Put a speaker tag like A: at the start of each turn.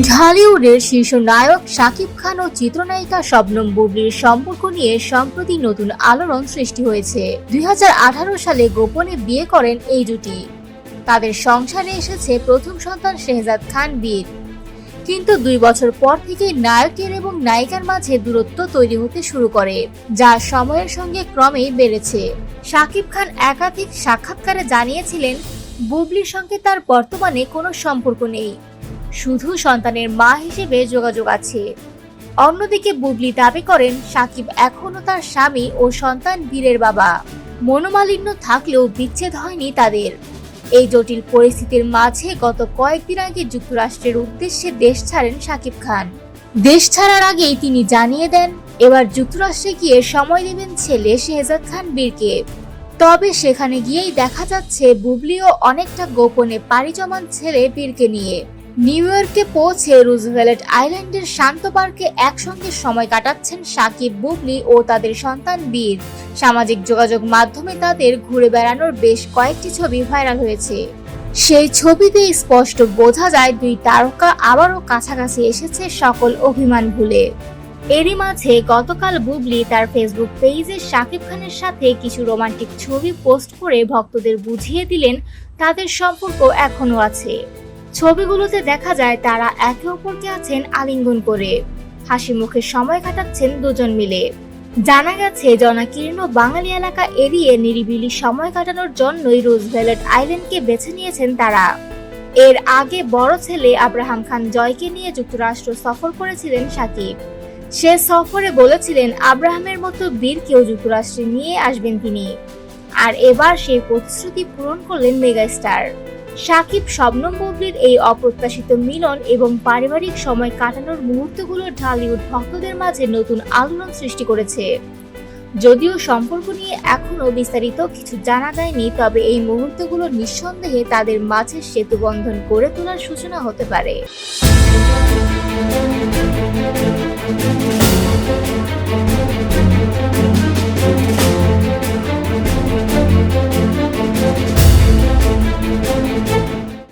A: ঢালিউডের শীর্ষ নায়ক শাকিব খান ও চিত্রনায়িকা শবনম বুবলির সম্পর্ক নিয়ে সম্প্রতি নতুন আলোড়ন সৃষ্টি হয়েছে। 2018 সালে গোপনে বিয়ে করেন এই জুটি। তাদের সংসারে এসেছে প্রথম সন্তান শেহজাদ খান বীর। কিন্তু 2 বছর পর থেকে নায়কের এবং নায়িকার মাঝে দূরত্ব তৈরি হতে শুরু করে, যা সময়ের সঙ্গে ক্রমেই বেড়েছে। শাকিব খান একাধিক সাক্ষাৎকারে জানিয়েছিলেন, বুবলির সঙ্গে তার বর্তমানে কোনো সম্পর্ক নেই, শুধু সন্তানের মা হিসেবে যোগাযোগ আছে। অন্যদিকে বুবলি দাবি করেন, শাকিব এখনো তার স্বামী ও সন্তান বীরের বাবা। মনোমালিন্য থাকলেও বিচ্ছেদ হয়নি তাদের। এই জটিল পরিস্থিতির মাঝে গত কয়েকদিন আগে যুক্তরাষ্ট্রের উদ্দেশ্যে দেশ ছাড়েন শাকিব খান। দেশ ছাড়ার আগেই তিনি জানিয়ে দেন, এবার যুক্তরাষ্ট্রে গিয়ে সময় দেবেন ছেলে শেহজাদ খান বীরকে। তবে সেখানে গিয়েই দেখা যাচ্ছে বুবলিও অনেকটা গোপনে পাড়ি জমান ছেলে বীরকে নিয়ে। নিউ ইয়র্কে পৌঁছে রুজভেল্ট আইল্যান্ডের শান্ত পার্কে একসঙ্গে সময় কাটাচ্ছেন শাকিব, বুবলি ও তাদের সন্তান বীর। সামাজিক যোগাযোগ মাধ্যমে তাদের ঘুরে বেড়ানোর বেশ কয়েকটি ছবি ভাইরাল হয়েছে। সেই ছবিতে স্পষ্ট বোঝা যায় দুই তারকা আবারও কাছাকাছি এসেছে সকল অভিমান ভুলে। এরই মাঝে গতকাল বুবলি তার ফেসবুক পেজে শাকিব খানের সাথে কিছু রোমান্টিক ছবি পোস্ট করে ভক্তদের বুঝিয়ে দিলেন তাদের সম্পর্ক এখনো আছে। ছবিগুলোতে দেখা যায় তারা একে অপরকে আছেন আলিঙ্গন করে, হাসি মুখে সময় কাটাচ্ছেন দুজন মিলে। জানা গেছে, জনাকীর্ণ বাঙালি এলাকা এড়িয়ে নিরিবিলি সময় কাটানোর জন্যই রুজভেল্ট আইল্যান্ডকে বেছে নিয়েছেন তারা। এর আগে বড় ছেলে আব্রাহাম খান জয়কে নিয়ে যুক্তরাষ্ট্র সফর করেছিলেন শাকিব। সে সফরে বলেছিলেন, আব্রাহামের মতো বীরকেও যুক্তরাষ্ট্রে নিয়ে আসবেন তিনি। আর এবার সেই প্রতিশ্রুতি পূরণ করলেন মেগাস্টার। শাকিব শবনম বুবলির এই অপ্রত্যাশিত মিলন এবং পারিবারিক সময় কাটানোর মুহূর্তগুলো ঢালিউড ভক্তদের মাঝে নতুন আলোড়ন সৃষ্টি করেছে। যদিও সম্পর্ক নিয়ে এখনো বিস্তারিত কিছু জানা যায়নি, তবে এই মুহূর্তগুলো নিঃসন্দেহে তাদের মাঝে সেতুবন্ধন গড়ে তোলার সূচনা হতে পারে।